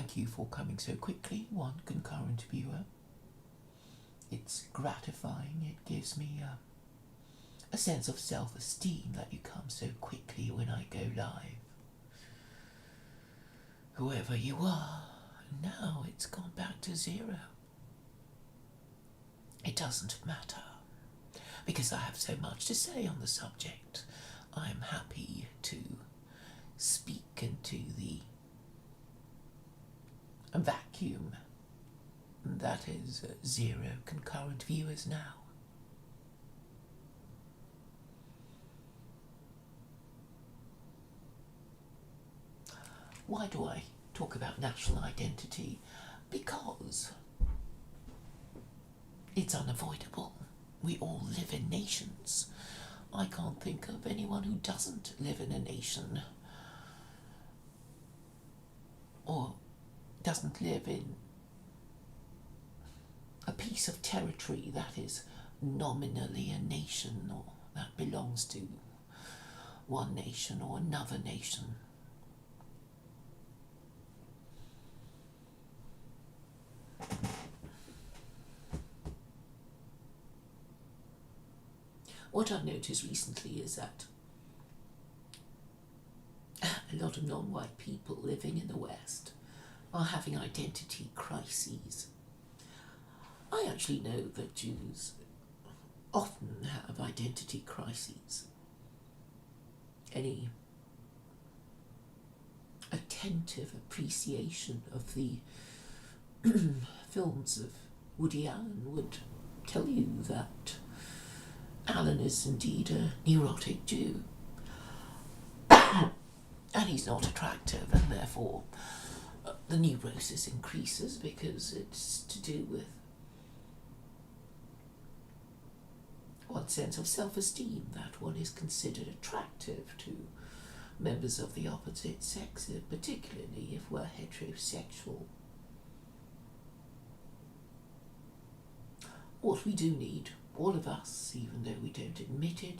Thank you for coming so quickly, one concurrent viewer. It's gratifying. It gives me a sense of self-esteem that you come so quickly when I go live. Whoever you are, now it's gone back to 0. It doesn't matter, because I have so much to say on the subject. I am happy to speak into the vacuum that is 0 concurrent viewers now. Why do I talk about national identity? Because it's unavoidable. We all live in nations. I can't think of anyone who doesn't live in a nation or doesn't live in a piece of territory that is nominally a nation or that belongs to one nation or another nation. What I've noticed recently is that a lot of non-white people living in the West are having identity crises. I actually know that Jews often have identity crises. Any attentive appreciation of the films of Woody Allen would tell you that Alan is indeed a neurotic Jew. And he's not attractive, and therefore the neurosis increases because it's to do with one's sense of self-esteem, that one is considered attractive to members of the opposite sex, particularly if we're heterosexual. What we do need, all of us, even though we don't admit it,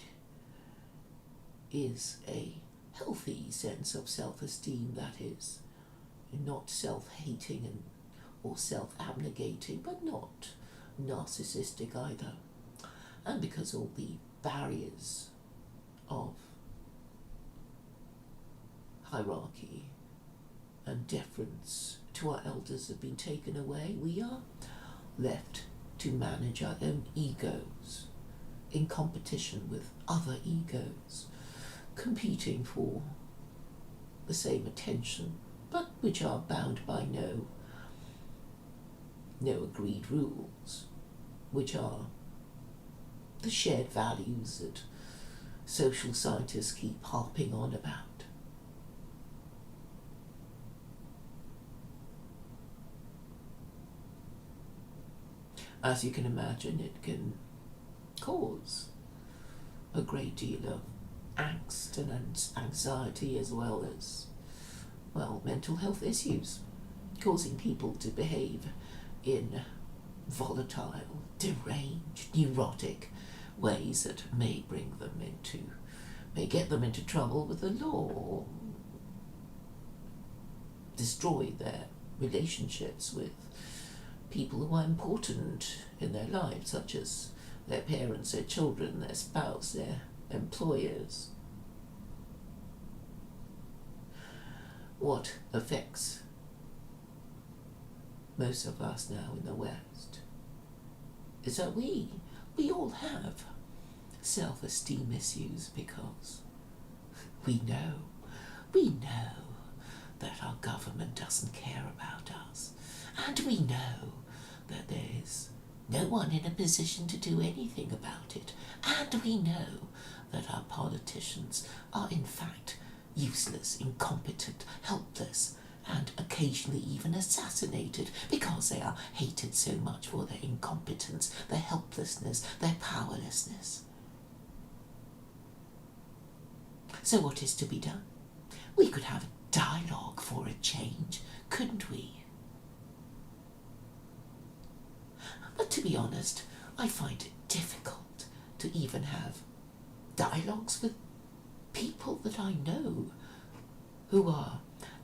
is a healthy sense of self-esteem that is not self-hating or self-abnegating, but not narcissistic either. And because all the barriers of hierarchy and deference to our elders have been taken away, we are left to manage our own egos in competition with other egos, competing for the same attention, but which are bound by no agreed rules, which are the shared values that social scientists keep harping on about. As you can imagine, it can cause a great deal of angst and anxiety, as well as, mental health issues, causing people to behave in volatile, deranged, neurotic ways that may get them into trouble with the law, or destroy their relationships with people who are important in their lives, such as their parents, their children, their spouse, their employers. What affects most of us now in the West is that we all have self-esteem issues, because we know that our government doesn't care about us, and we know that there's no one in a position to do anything about it, and we know that our politicians are in fact useless, incompetent, helpless, and occasionally even assassinated, because they are hated so much for their incompetence, their helplessness, their powerlessness. So what is to be done? We could have a dialogue for a change, couldn't we? But to be honest, I find it difficult to even have dialogues with people that I know who are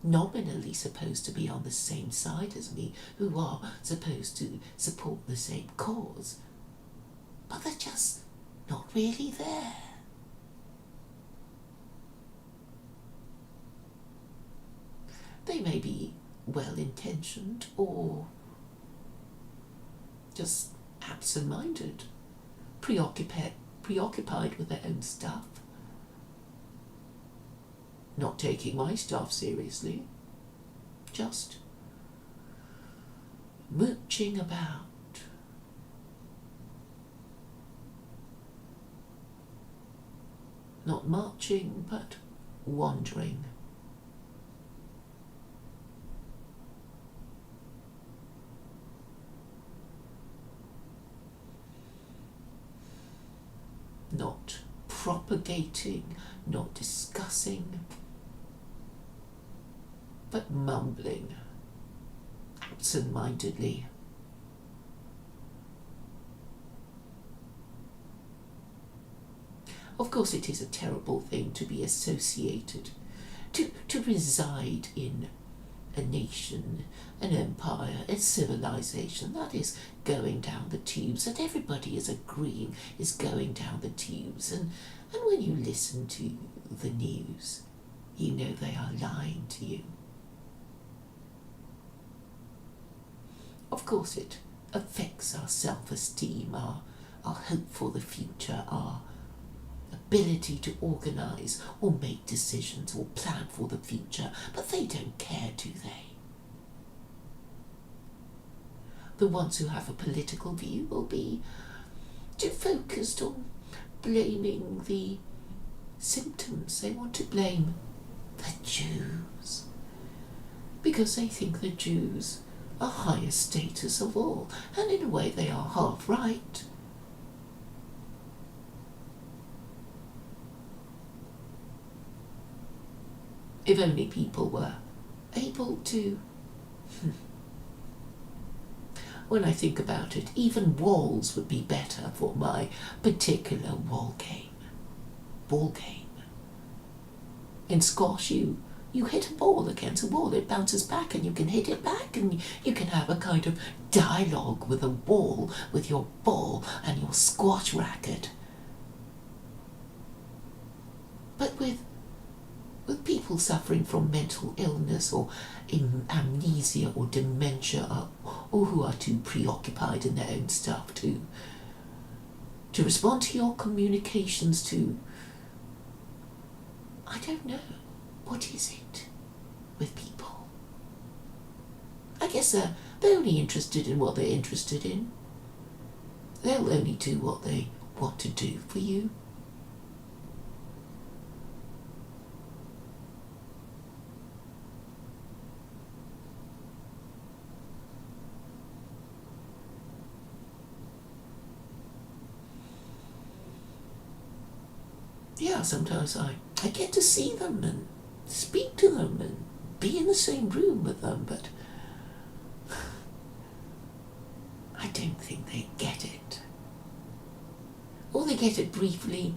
nominally supposed to be on the same side as me, who are supposed to support the same cause, but they're just not really there. They may be well-intentioned or just absent-minded, preoccupied with their own stuff, not taking my stuff seriously, just mooching about. Not marching, but wandering. Not propagating, not discussing, but mumbling absent-mindedly. Of course, it is a terrible thing to be associated, to reside in a nation, an empire, a civilization that is going down the tubes, that everybody is agreeing is going down the tubes. And when you listen to the news, you know they are lying to you. Of course, it affects our self-esteem, our hope for the future, our ability to organise or make decisions or plan for the future, but they don't care, do they? The ones who have a political view will be too focused on blaming the symptoms. They want to blame the Jews because they think the Jews are highest status of all, and in a way they are half right. If only people were able to... When I think about it, even walls would be better for my particular ball game. In squash, you hit a ball against a wall, it bounces back and you can hit it back, and you can have a kind of dialogue with a wall, with your ball and your squash racket. But with people suffering from mental illness or amnesia or dementia, or who are too preoccupied in their own stuff to respond to your communications, I don't know, what is it with people? I guess they're only interested in what they're interested in. They'll only do what they want to do for you. Yeah, sometimes I get to see them and speak to them and be in the same room with them, but I don't think they get it. Or they get it briefly,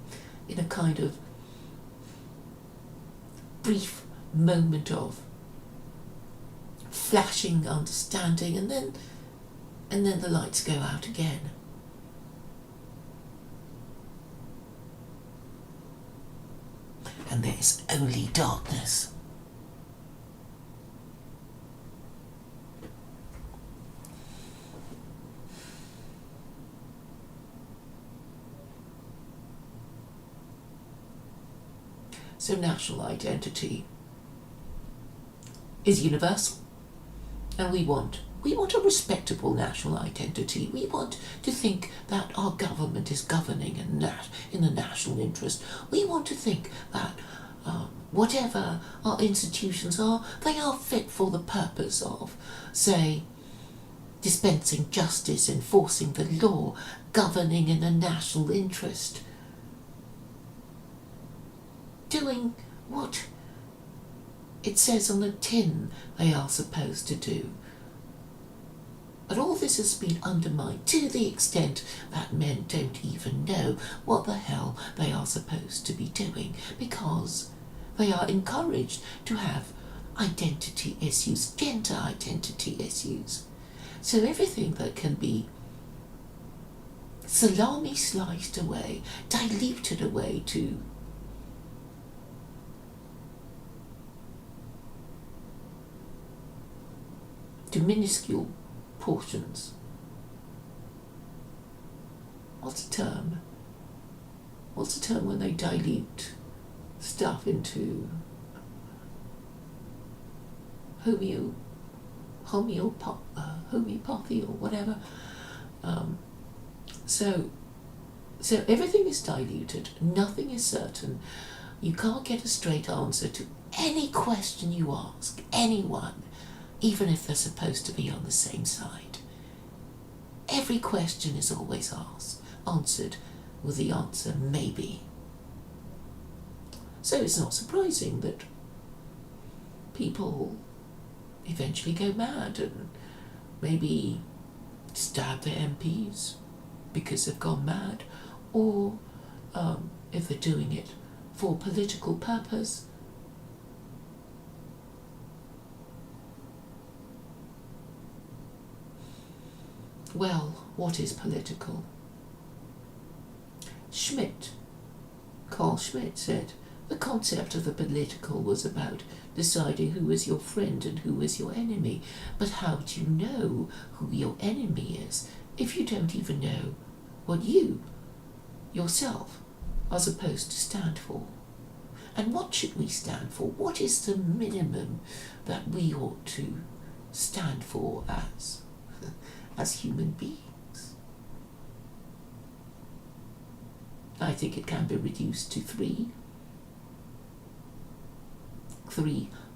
in a kind of brief moment of flashing understanding, and then the lights go out again. And there's only darkness. So national identity is universal, and we want a respectable national identity. We want to think that our government is governing in the national interest. We want to think that whatever our institutions are, they are fit for the purpose of, say, dispensing justice, enforcing the law, governing in the national interest, doing what it says on the tin they are supposed to do. But all this has been undermined to the extent that men don't even know what the hell they are supposed to be doing, because they are encouraged to have identity issues, gender identity issues. So everything that can be salami sliced away, diluted away to minuscule portions. What's the term? What's the term when they dilute stuff into homeopathy or whatever? So everything is diluted. Nothing is certain. You can't get a straight answer to any question you ask anyone, even if they're supposed to be on the same side. Every question is always answered with the answer maybe. So it's not surprising that people eventually go mad and maybe stab their MPs because they've gone mad, or if they're doing it for political purpose, well, what is political? Carl Schmitt said, the concept of the political was about deciding who is your friend and who is your enemy. But how do you know who your enemy is if you don't even know what you, yourself, are supposed to stand for? And what should we stand for? What is the minimum that we ought to stand for as human beings? I think it can be reduced to three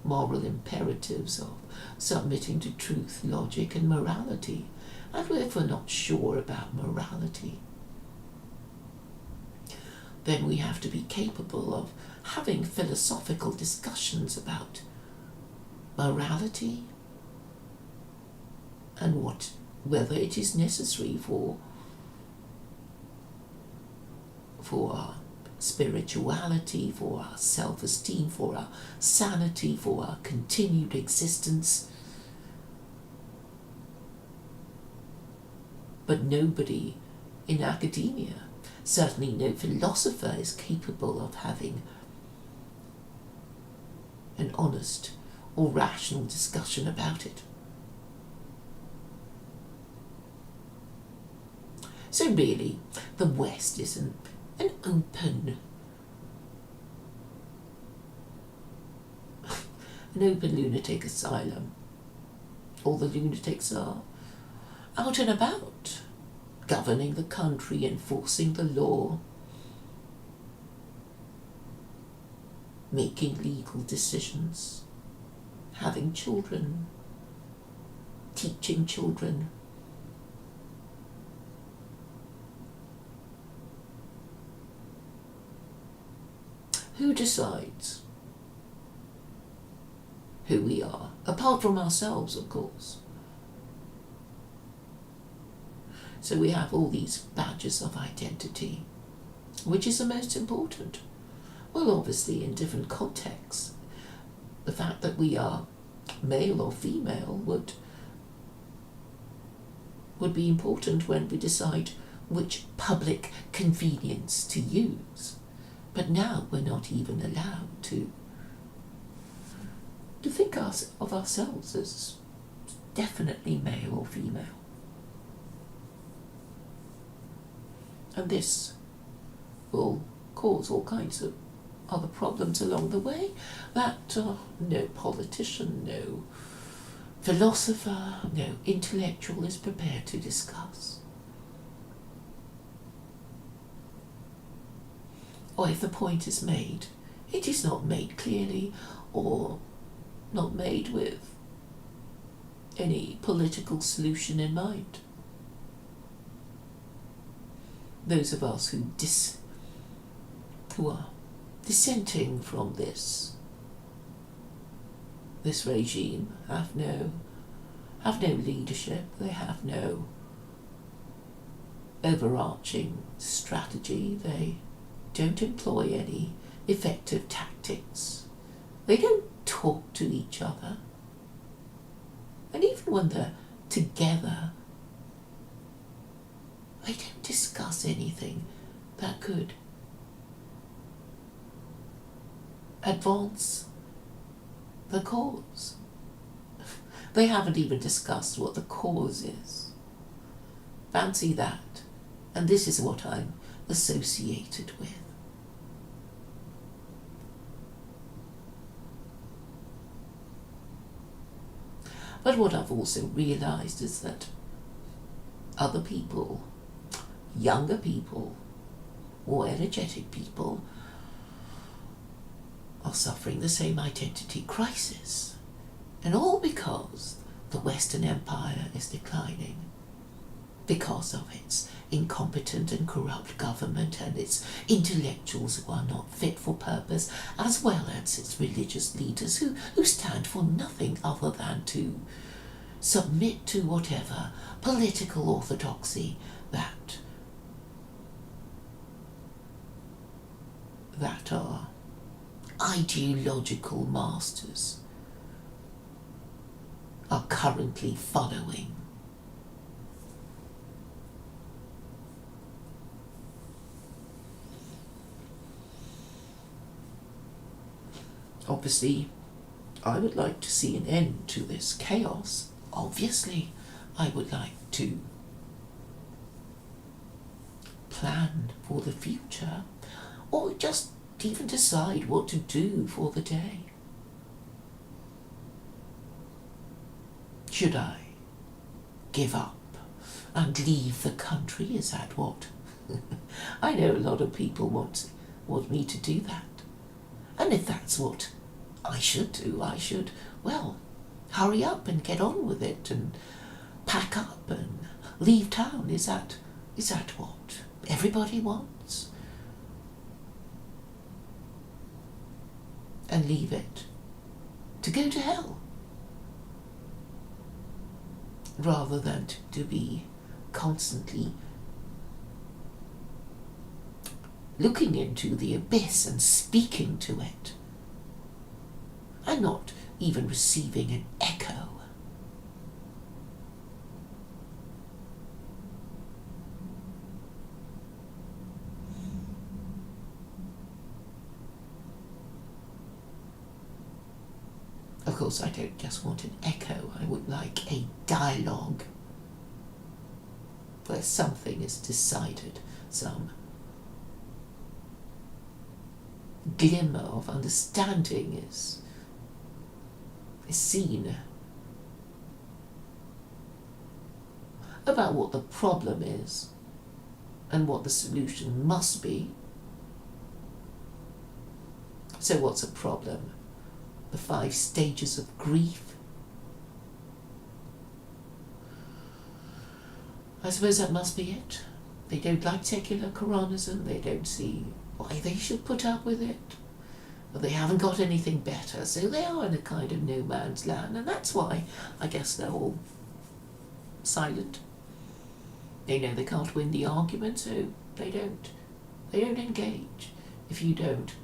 moral imperatives of submitting to truth, logic, and morality. And if we're not sure about morality, then we have to be capable of having philosophical discussions about morality and whether it is necessary for our spirituality, for our self-esteem, for our sanity, for our continued existence. But nobody in academia, certainly no philosopher, is capable of having an honest or rational discussion about it. So really, the West isn't an open lunatic asylum. All the lunatics are out and about, governing the country, enforcing the law, making legal decisions, having children, teaching children. Who decides who we are? Apart from ourselves, of course. So we have all these badges of identity. Which is the most important? Well, obviously in different contexts. The fact that we are male or female would be important when we decide which public convenience to use. But now we're not even allowed to think of ourselves as definitely male or female. And this will cause all kinds of other problems along the way that no politician, no philosopher, no intellectual is prepared to discuss. Or if the point is made, it is not made clearly or not made with any political solution in mind. Those of us who are dissenting from this regime have no leadership. They have no overarching strategy. They don't employ any effective tactics. They don't talk to each other. And even when they're together, they don't discuss anything that could advance the cause. They haven't even discussed what the cause is. Fancy that. And this is what I'm associated with. But what I've also realized is that other people, younger people, more energetic people, are suffering the same identity crisis. And all because the Western Empire is declining. Because of its incompetent and corrupt government and its intellectuals who are not fit for purpose, as well as its religious leaders who stand for nothing other than to submit to whatever political orthodoxy that our ideological masters are currently following. Obviously, I would like to see an end to this chaos. Obviously, I would like to plan for the future, or just even decide what to do for the day. Should I give up and leave the country? Is that what? I know a lot of people want me to do that. And if that's what I should do, I should, well, hurry up and get on with it and pack up and leave town. Is that what everybody wants? And leave it to go to hell, rather than to be constantly looking into the abyss and speaking to it, and not even receiving an echo. Of course, I don't just want an echo, I would like a dialogue where something is decided, some glimmer of understanding is seen about what the problem is and what the solution must be. So what's a problem? The 5 stages of grief? I suppose that must be it. They don't like secular Quranism, they don't see why they should put up with it. But they haven't got anything better, so they are in a kind of no man's land, and that's why I guess they're all silent. They know they can't win the argument, so they don't engage. If you don't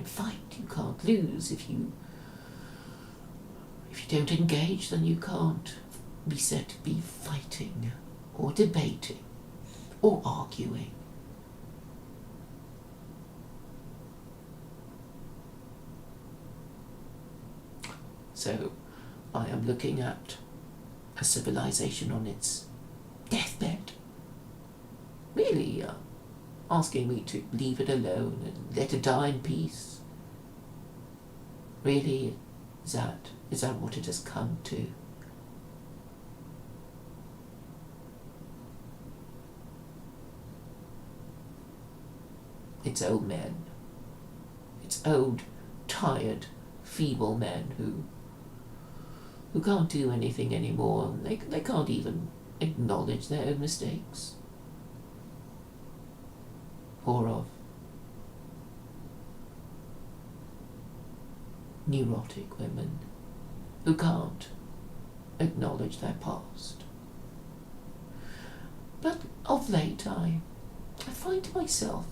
fight, you can't lose. If you don't engage, then you can't be said to be fighting or debating or arguing. So I am looking at a civilization on its deathbed, really asking me to leave it alone and let it die in peace. Really, is that what it has come to? It's old men. It's old, tired, feeble men who can't do anything anymore, and they can't even acknowledge their own mistakes. Or of neurotic women who can't acknowledge their past. But of late I find myself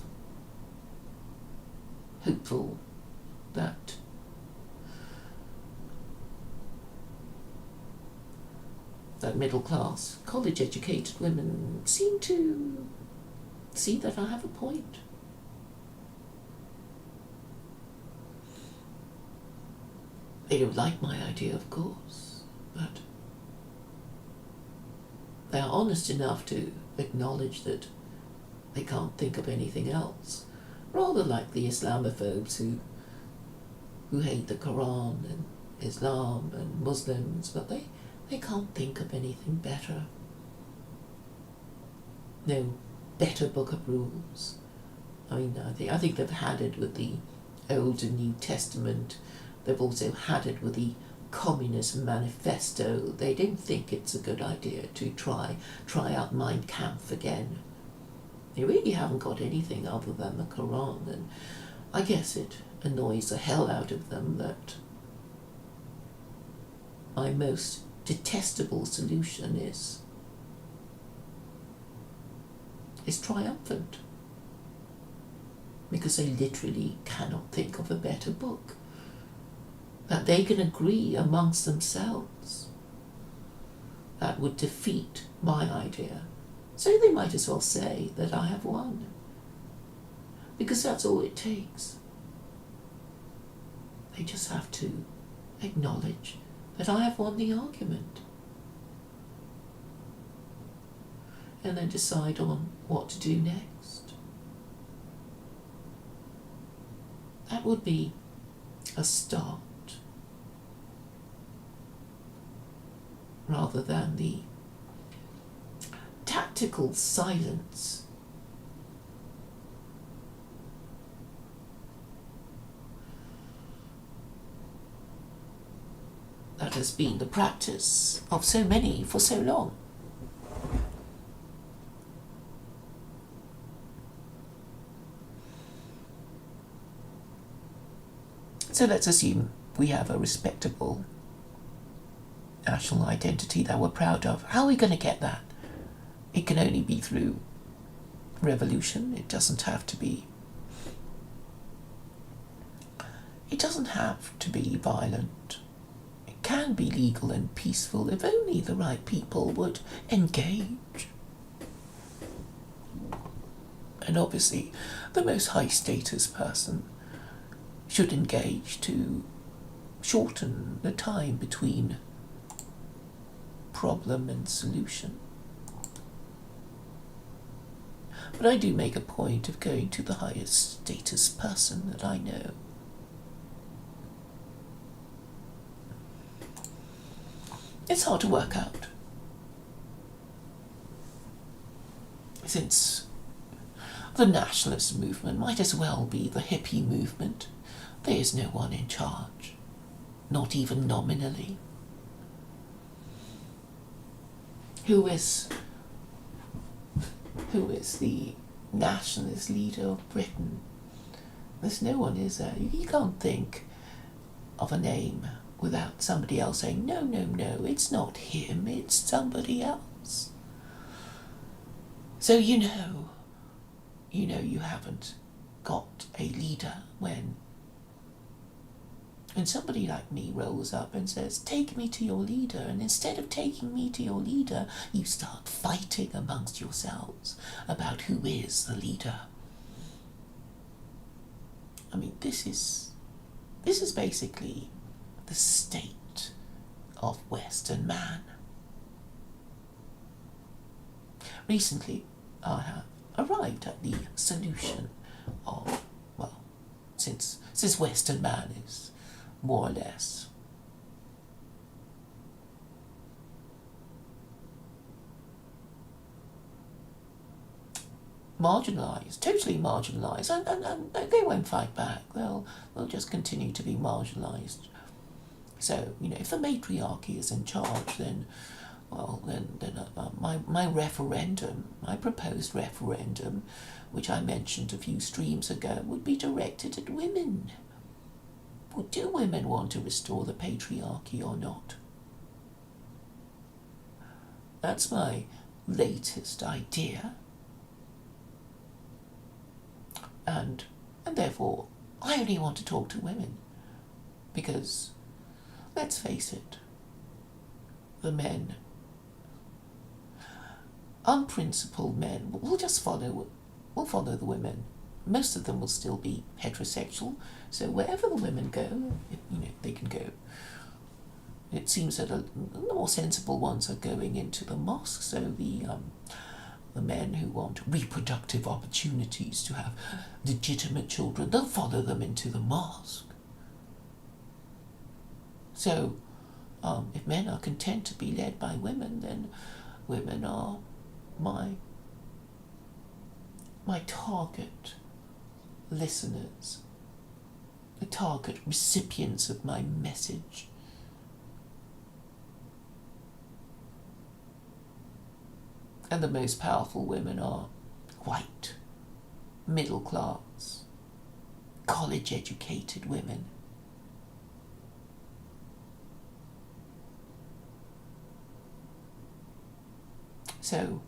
hopeful that that middle class, college educated women seem to see that I have a point. They don't like my idea, of course, but they are honest enough to acknowledge that they can't think of anything else. Rather like the Islamophobes who hate the Quran and Islam and Muslims, but they can't think of anything better. No better book of rules. I mean, I think they've had it with the Old and New Testament. They've also had it with the Communist Manifesto. They don't think it's a good idea to try out Mein Kampf again. They really haven't got anything other than the Quran, and I guess it annoys the hell out of them that my most detestable solution is triumphant, because they literally cannot think of a better book that they can agree amongst themselves that would defeat my idea. So they might as well say that I have won, because that's all it takes. They just have to acknowledge that I have won the argument, and then decide on what to do next. That would be a start, rather than the tactical silence that has been the practice of so many for so long. So let's assume we have a respectable national identity that we're proud of. How are we going to get that? It can only be through revolution. It doesn't have to be violent. It can be legal and peaceful if only the right people would engage. And obviously, the most high status person should engage to shorten the time between problem and solution. But I do make a point of going to the highest status person that I know. It's hard to work out, since the nationalist movement might as well be the hippie movement. There is no one in charge, not even nominally. Who is the nationalist leader of Britain? There's no one, is there? You can't think of a name without somebody else saying, no, it's not him, it's somebody else. So you know you haven't got a leader when somebody like me rolls up and says, take me to your leader, and instead of taking me to your leader, you start fighting amongst yourselves about who is the leader. I mean, this is basically the state of Western man. Recently, I have arrived at the solution of, well, since Western man is more or less marginalised, totally marginalised, and they won't fight back. They'll just continue to be marginalised. So, if the matriarchy is in charge, then my referendum, my proposed referendum, which I mentioned a few streams ago, would be directed at women. Well, do women want to restore the patriarchy or not? That's my latest idea. And therefore, I only want to talk to women. Because, let's face it, the men unprincipled men will just follow the women. Most of them will still be heterosexual, so wherever the women go, they can go. It seems that the more sensible ones are going into the mosque, so the men who want reproductive opportunities to have legitimate children, they'll follow them into the mosque. So, if men are content to be led by women, then women are my target listeners, the target recipients of my message. And the most powerful women are white, middle class, college educated women. So,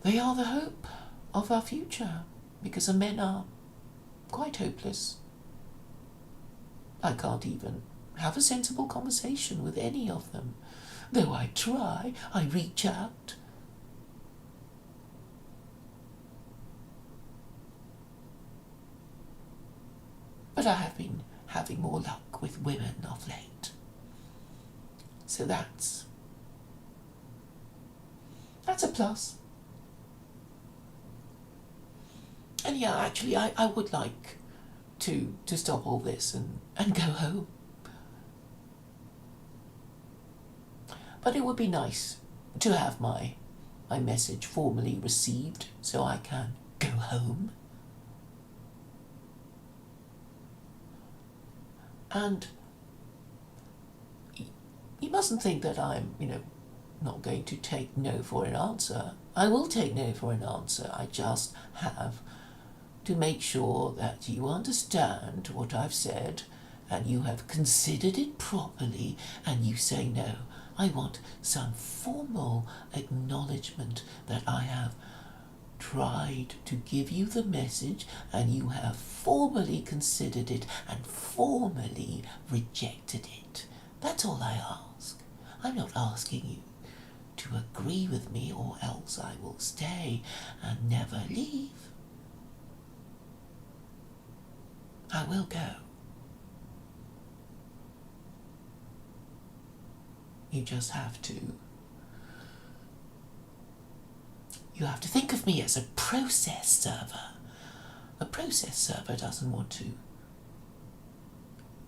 they are the hope of our future, because the men are quite hopeless. I can't even have a sensible conversation with any of them. Though I try, I reach out. But I have been having more luck with women of late. So that's a plus. And yeah, actually, I would like to stop all this and go home. But it would be nice to have my message formally received so I can go home. And you mustn't think that I'm, not going to take no for an answer. I will take no for an answer. I just have to make sure that you understand what I've said and you have considered it properly and you say no. I want some formal acknowledgement that I have tried to give you the message and you have formally considered it and formally rejected it. That's all I ask. I'm not asking you to agree with me, or else I will stay and never leave. I will go. You just have to think of me as a process server. A process server doesn't want to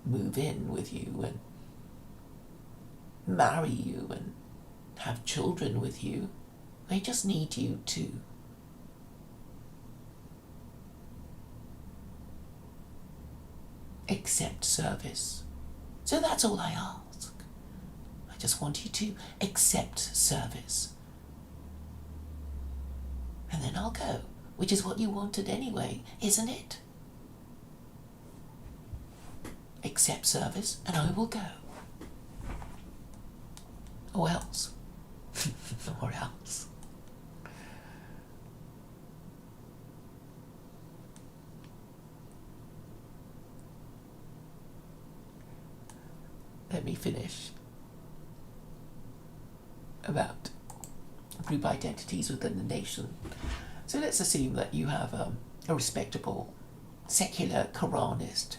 move in with you and marry you and have children with you. They just need you to accept service. So that's all I ask. I just want you to accept service. And then I'll go, which is what you wanted anyway, isn't it? Accept service and I will go. Or else. Or else. Let me finish about group identities within the nation. So let's assume that you have a respectable, secular, Quranist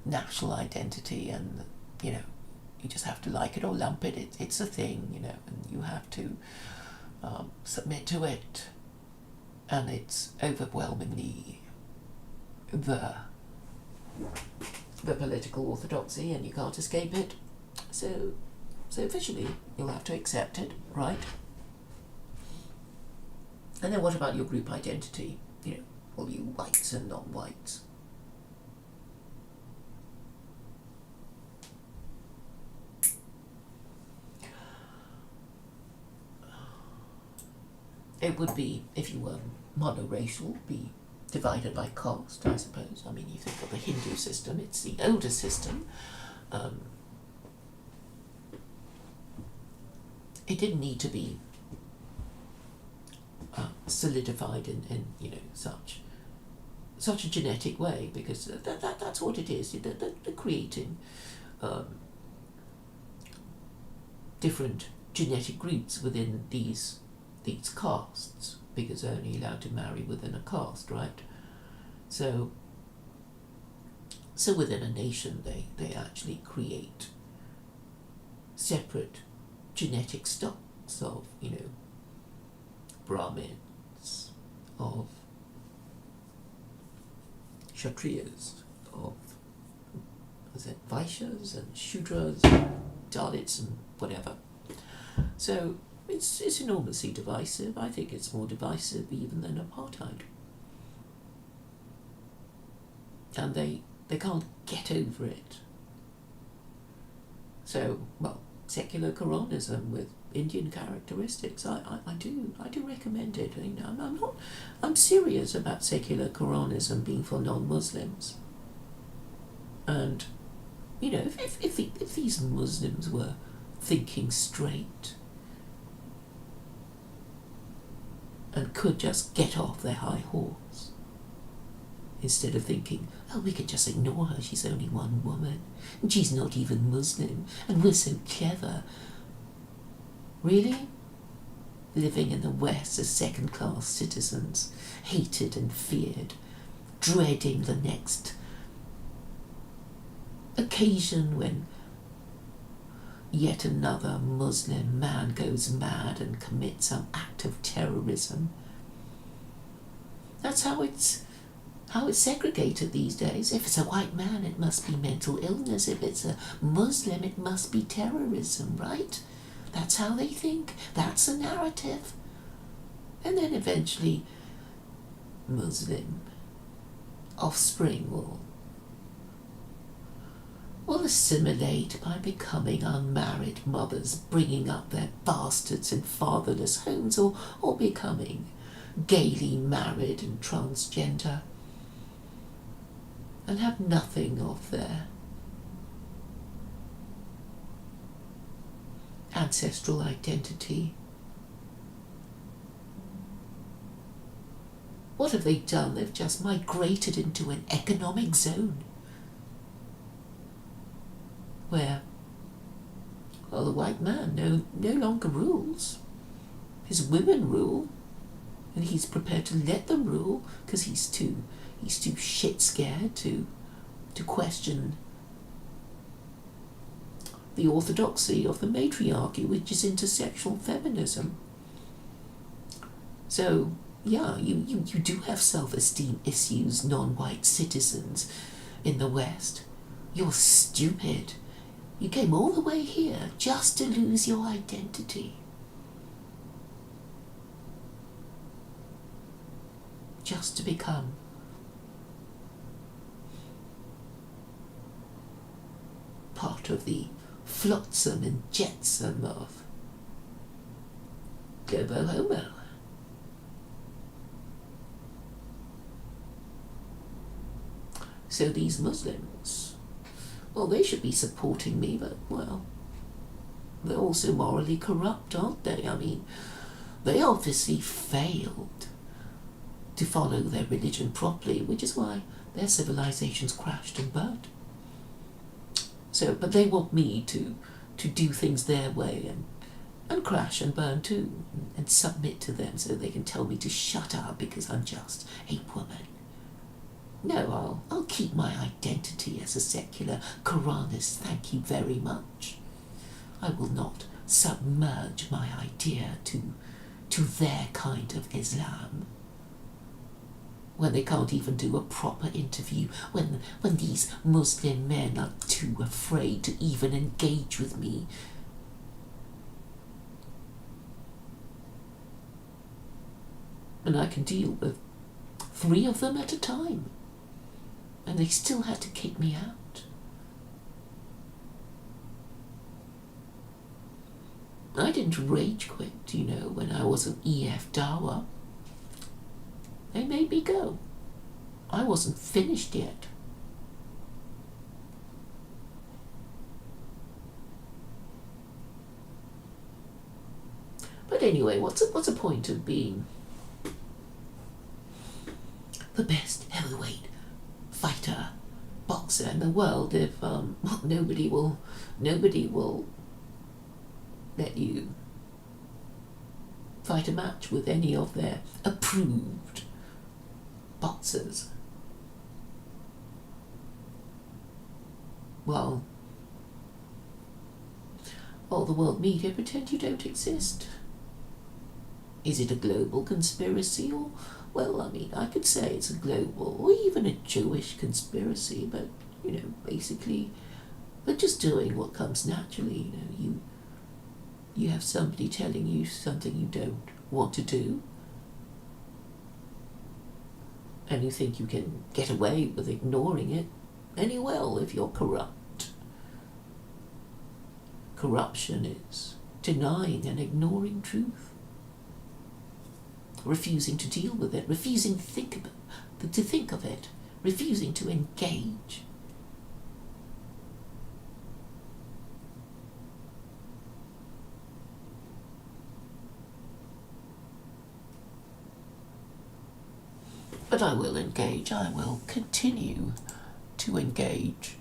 national identity, and you just have to like it or lump it. It's a thing, and you have to submit to it, and it's overwhelmingly the political orthodoxy, and you can't escape it. So officially, you'll have to accept it, right? And then what about your group identity? All you whites and non-whites. It would be, if you were monoracial, be divided by caste, I suppose. I mean, you think of the Hindu system, it's the older system. It didn't need to be solidified in such a genetic way, because that's what it is. They're creating different genetic groups within these these castes, because they're only allowed to marry within a caste, right? So within a nation, they actually create separate genetic stocks of, Brahmins, of Kshatriyas, of Vaishyas and Shudras, Dalits and whatever. So it's enormously divisive. I think it's more divisive even than apartheid. And they can't get over it. So, secular Quranism with Indian characteristics, I do recommend it. I'm serious about secular Quranism being for non-Muslims. And, if these Muslims were thinking straight and could just get off their high horse, instead of thinking, we could just ignore her, she's only one woman, and she's not even Muslim, and we're so clever. Really? Living in the West as second-class citizens, hated and feared, dreading the next occasion when yet another Muslim man goes mad and commits some act of terrorism. That's how it's segregated these days. If it's a white man, it must be mental illness. If it's a Muslim, it must be terrorism, right? That's how they think. That's the narrative. And then eventually Muslim offspring will assimilate by becoming unmarried mothers, bringing up their bastards in fatherless homes, or becoming gaily married and transgender, and have nothing of their ancestral identity. What have they done? They've just migrated into an economic zone where, the white man no longer rules. His women rule, and he's prepared to let them rule because he's too shit scared to question the orthodoxy of the matriarchy, which is intersexual feminism. So, you do have self-esteem issues, non-white citizens in the West. You're stupid. You came all the way here just to lose your identity. Just to become part of the flotsam and jetsam of Globo Homo. So these Muslims, they should be supporting me, but, they're also morally corrupt, aren't they? I mean, they obviously failed to follow their religion properly, which is why their civilizations crashed and burned. So, but they want me to do things their way and crash and burn too, and submit to them so they can tell me to shut up because I'm just a woman. No, I'll keep my identity as a secular Quranist, thank you very much. I will not submerge my idea to their kind of Islam. When they can't even do a proper interview, when these Muslim men are too afraid to even engage with me. And I can deal with 3 of them at a time. And they still had to kick me out. I didn't rage quit, when I was an EF Dawa. They made me go. I wasn't finished yet. But anyway, what's the point of being the best heavyweight fighter, boxer in the world if nobody will let you fight a match with any of their approved boxers. While all the world media pretend you don't exist. Is it a global conspiracy? Or, well, I mean, I could say it's a global or even a Jewish conspiracy, but, basically they're just doing what comes naturally. You have somebody telling you something you don't want to do, and you think you can get away with ignoring it, and you will if you're corrupt. Corruption is denying and ignoring truth, refusing to deal with it, refusing to think of it, refusing to engage. But I will engage. I will continue to engage.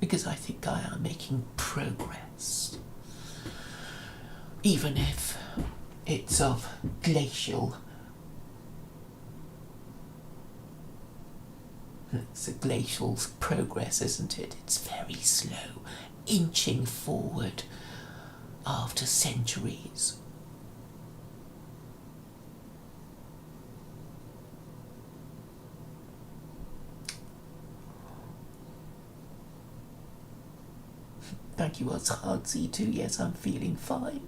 Because I think I am making progress. Even if it's of glacial. It's a glacial progress, isn't it? It's very slow, inching forward after centuries. Thank you, Z2. Yes, I'm feeling fine.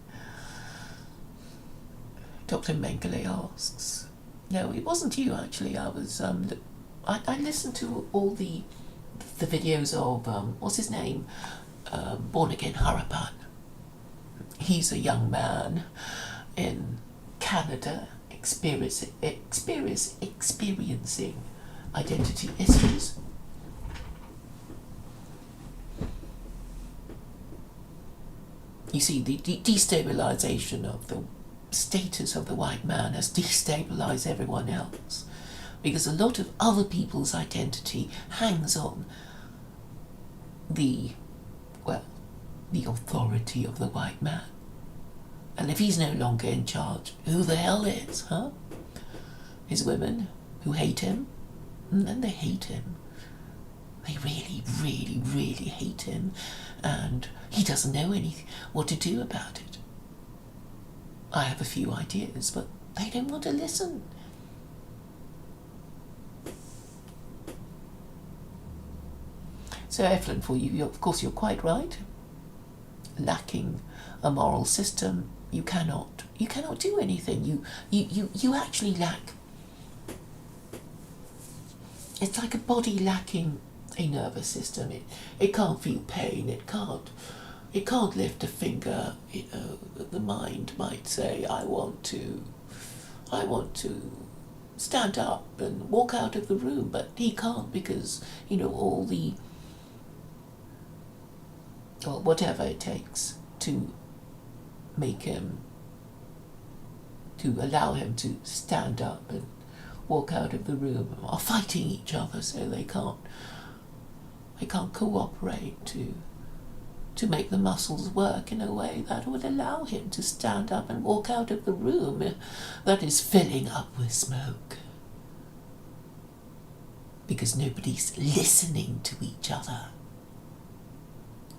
Dr. Mengele asks. No, it wasn't you, actually. I was, I listened to all the videos of, what's his name? Born Again Harapan. He's a young man in Canada experiencing identity issues. You see, the destabilization of the status of the white man has destabilized everyone else, because a lot of other people's identity hangs on the authority of the white man. And if he's no longer in charge, who the hell is, huh? His women who hate him, and they hate him. They really, really, really hate him, and he doesn't know what to do about it. I have a few ideas, but they don't want to listen. So, Evelyn, for you, of course, you're quite right. Lacking a moral system, you cannot do anything. You actually lack. It's like a body lacking a nervous system. It can't feel pain. It can't lift a finger. The mind might say, I want to stand up and walk out of the room, but he can't, because all the, or whatever it takes to make him, to allow him to stand up and walk out of the room, are fighting each other, so they can't cooperate to make the muscles work in a way that would allow him to stand up and walk out of the room that is filling up with smoke. Because nobody's listening to each other,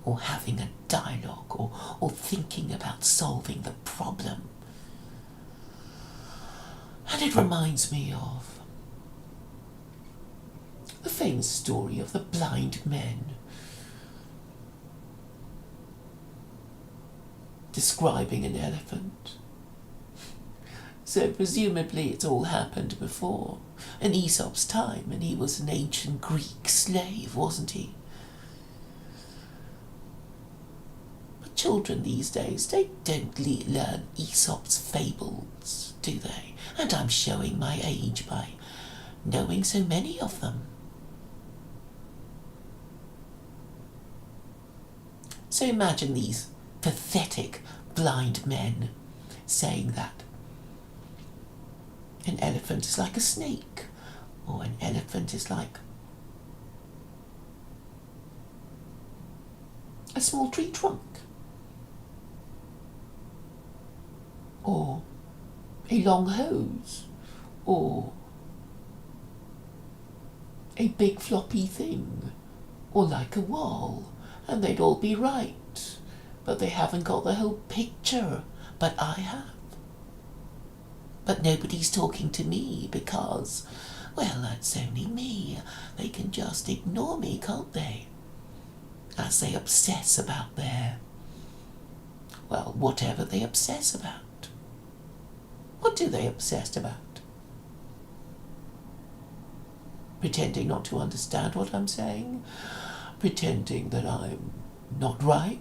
or having a dialogue, or thinking about solving the problem. And it reminds me of the famous story of the blind men, describing an elephant. So presumably it's all happened before, in Aesop's time, and he was an ancient Greek slave, wasn't he? But children these days, they don't learn Aesop's fables, do they? And I'm showing my age by knowing so many of them. So imagine these pathetic blind men saying that an elephant is like a snake, or an elephant is like a small tree trunk, or a long hose, or a big floppy thing, or like a wall, and they'd all be right. But they haven't got the whole picture, but I have. But nobody's talking to me because, well, that's only me. They can just ignore me, can't they? As they obsess about well, whatever they obsess about. What do they obsess about? Pretending not to understand what I'm saying? Pretending that I'm not right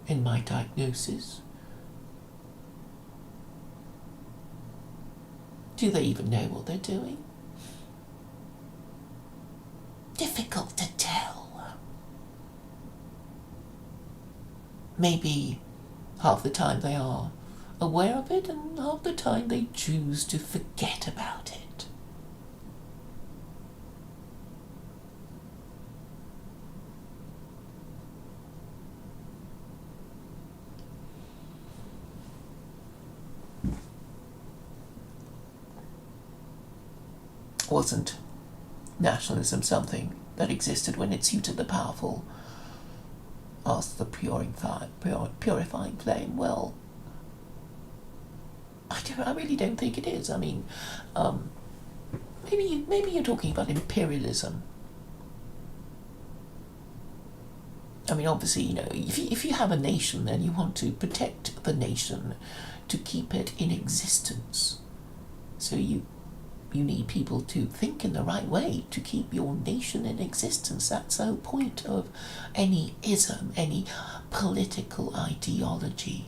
in my diagnosis? Do they even know what they're doing? Difficult to tell. Maybe half the time they are aware of it, and half the time they choose to forget about it. Wasn't nationalism something that existed when it suited the powerful? Asked the purifying flame. Well, I really don't think it is. I mean, maybe you're talking about imperialism. I mean, obviously, if you have a nation, then you want to protect the nation to keep it in existence. So you need people to think in the right way to keep your nation in existence. That's the whole point of any ism, any political ideology.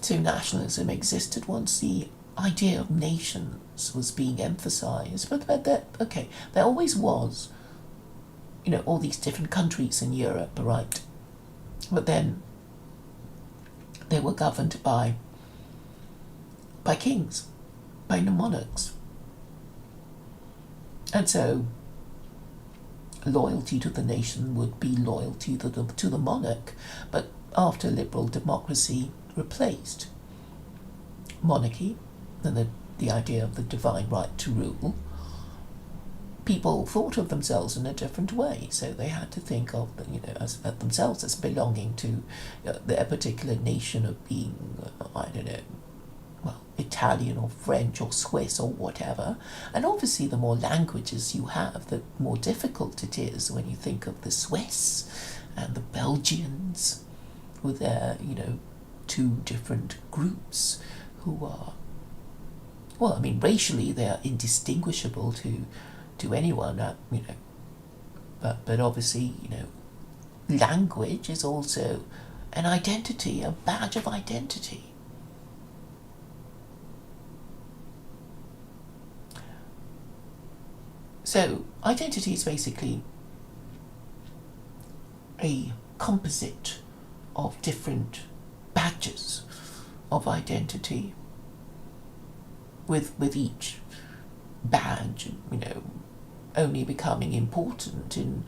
So nationalism existed once the idea of nations was being emphasized. But there always was, all these different countries in Europe, right? But then they were governed by kings, by monarchs. And so loyalty to the nation would be loyalty to the monarch. But after liberal democracy replaced monarchy and the idea of the divine right to rule, people thought of themselves in a different way, so they had to think of as themselves as belonging to their particular nation, of being Italian or French or Swiss or whatever. And obviously the more languages you have, the more difficult it is when you think of the Swiss and the Belgians with their two different groups who are, racially they are indistinguishable to anyone, but obviously, language is also an identity, a badge of identity. So, identity is basically a composite of different badges of identity, with each badge, only becoming important in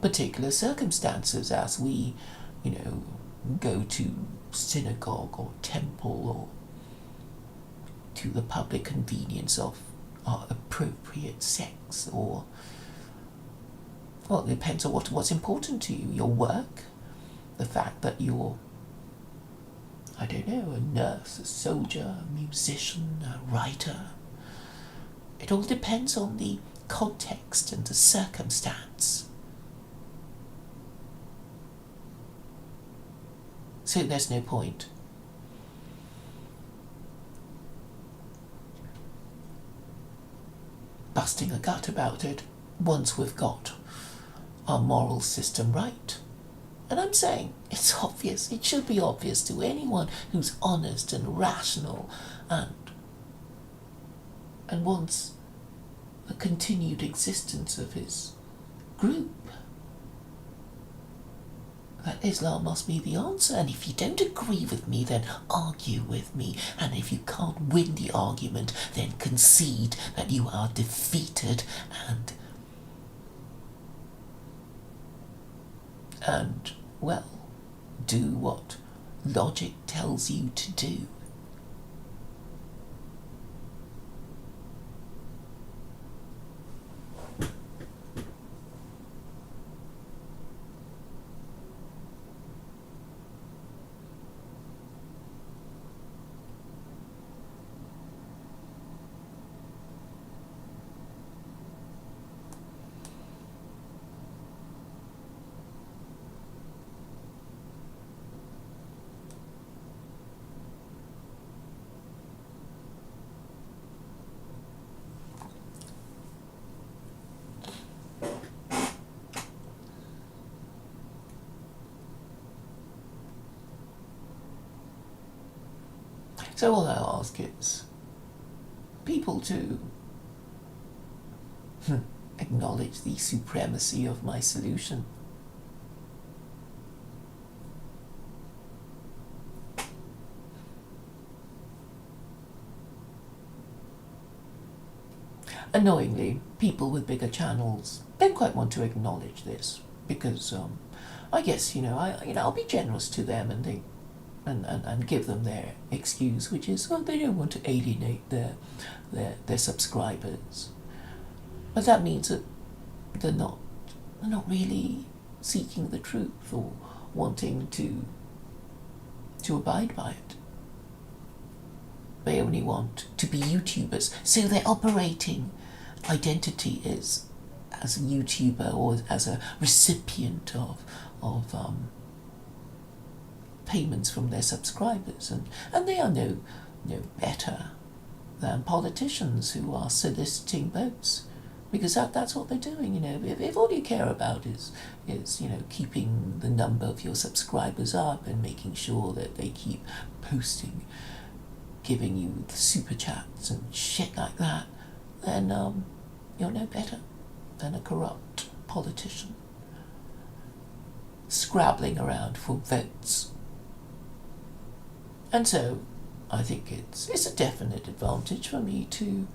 particular circumstances, as we, go to synagogue or temple, or to the public convenience of our appropriate sex, or, it depends on what's important to you. Your work, the fact that you're, a nurse, a soldier, a musician, a writer. It all depends on the context and the circumstance. So there's no point busting a gut about it once we've got our moral system right. And I'm saying it's obvious, it should be obvious to anyone who's honest and rational and wants a continued existence of his group, that Islam must be the answer, and if you don't agree with me, then argue with me, and if you can't win the argument, then concede that you are defeated, and well, do what logic tells you to do. So all I ask is people to acknowledge the supremacy of my solution. Annoyingly, people with bigger channels don't quite want to acknowledge this because I guess I'll be generous to them and think and give them their excuse, which is, well, they don't want to alienate their subscribers. But that means that they're not really seeking the truth or wanting to abide by it. They only want to be YouTubers, so their operating identity is as a YouTuber or as a recipient of payments from their subscribers, and they are no better than politicians who are soliciting votes, because that's what they're doing. If all you care about is keeping the number of your subscribers up and making sure that they keep posting, giving you the super chats and shit like that, then you're no better than a corrupt politician scrabbling around for votes. And so I think it's a definite advantage for me to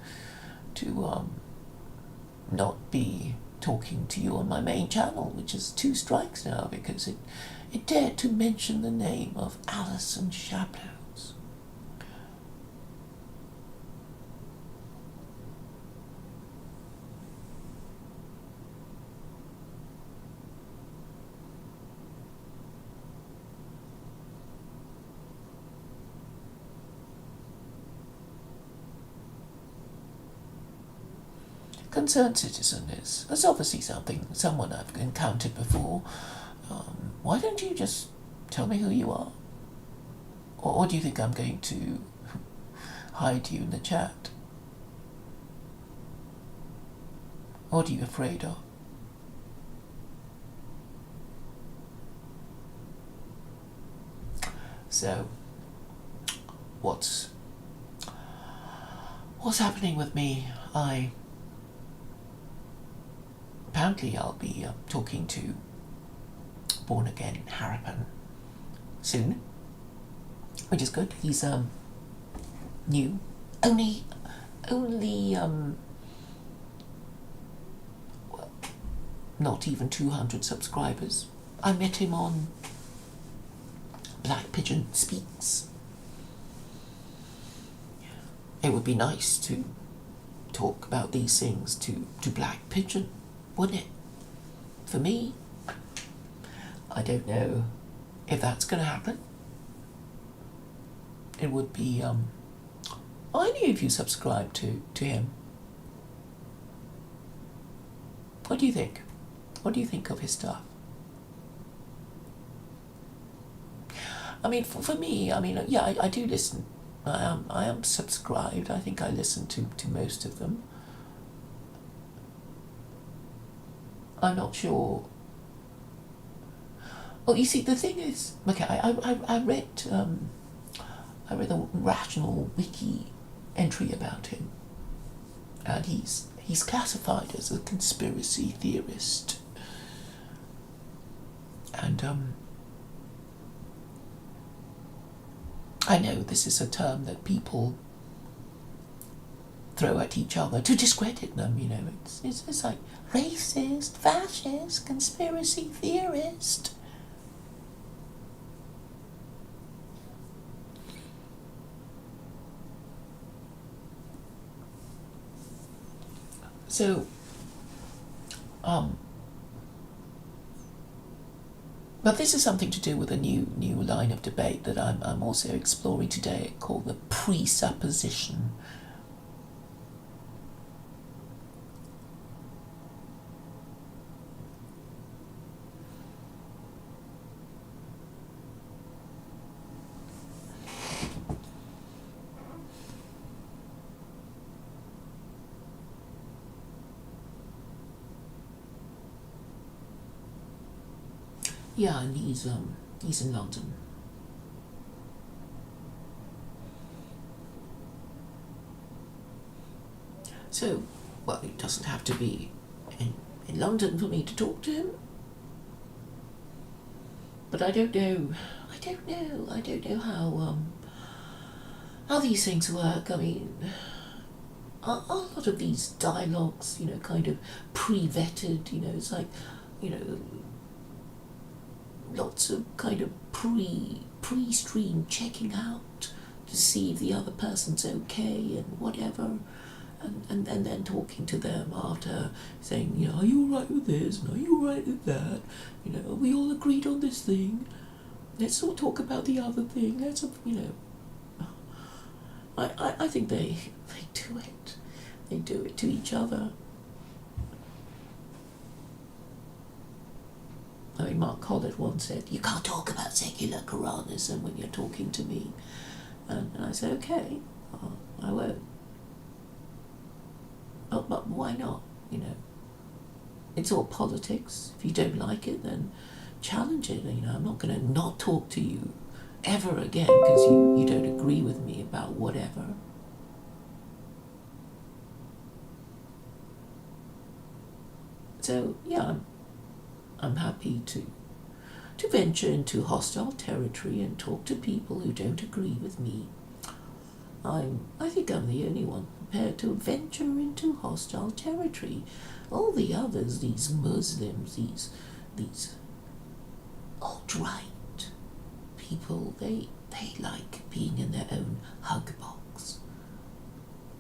not be talking to you on my main channel, which is 2 strikes now, because it dared to mention the name of Alison Shablows. Concerned citizen is obviously someone I've encountered before. Why don't you just tell me who you are? Or do you think I'm going to hide you in the chat? What are you afraid of? So, what's happening with me? Apparently I'll be talking to Born Again Harrison soon, which is good. He's new, only well, not even 200 subscribers. I met him on Black Pigeon Speaks. It would be nice to talk about these things to Black Pigeon, wouldn't it? For me, I don't know if that's going to happen. It would be, I knew if you subscribe to him. What do you think? What do you think of his stuff? I mean, for me, yeah, I do listen. I am subscribed. I think I listen to most of them. I'm not sure. Oh, you see, the thing is, okay, I read a Rational Wiki entry about him, and he's classified as a conspiracy theorist, and I know this is a term that people throw at each other to discredit them, you know. It's like racist, fascist, conspiracy theorist. So, but this is something to do with a new line of debate that I'm also exploring today, called the presupposition. Yeah, and he's in London. So, well, it doesn't have to be in London for me to talk to him. But I don't know how these things work. I mean, are a lot of these dialogues, you know, kind of pre-vetted, you know, it's like, you know, lots of kind of pre-stream checking out to see if the other person's okay and whatever, and then talking to them after, saying, you know, are you alright with this, and are you alright with that, you know, are we all agreed on this thing, let's all talk about the other thing, let's, you know. I think they do it to each other. I mean, Mark Collett once said, you can't talk about secular Quranism when you're talking to me. And I said, okay, I won't. But why not, you know? It's all politics. If you don't like it, then challenge it. You know, I'm not going to not talk to you ever again because you don't agree with me about whatever. So, yeah, I'm happy to venture into hostile territory and talk to people who don't agree with me. I think I'm the only one prepared to venture into hostile territory. All the others, these Muslims, these alt-right people, they like being in their own hug box.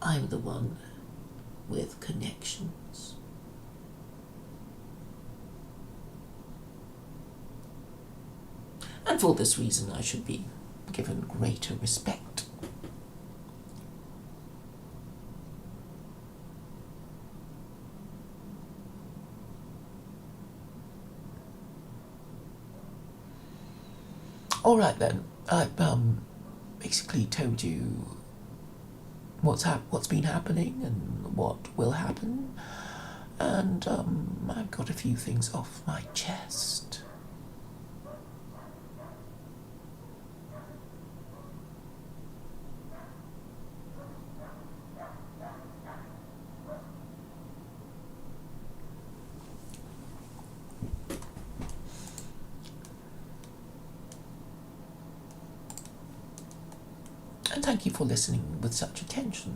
I'm the one with connections. And for this reason, I should be given greater respect. All right then, I've basically told you what's been happening and what will happen, and I've got a few things off my chest. And thank you for listening with such attention.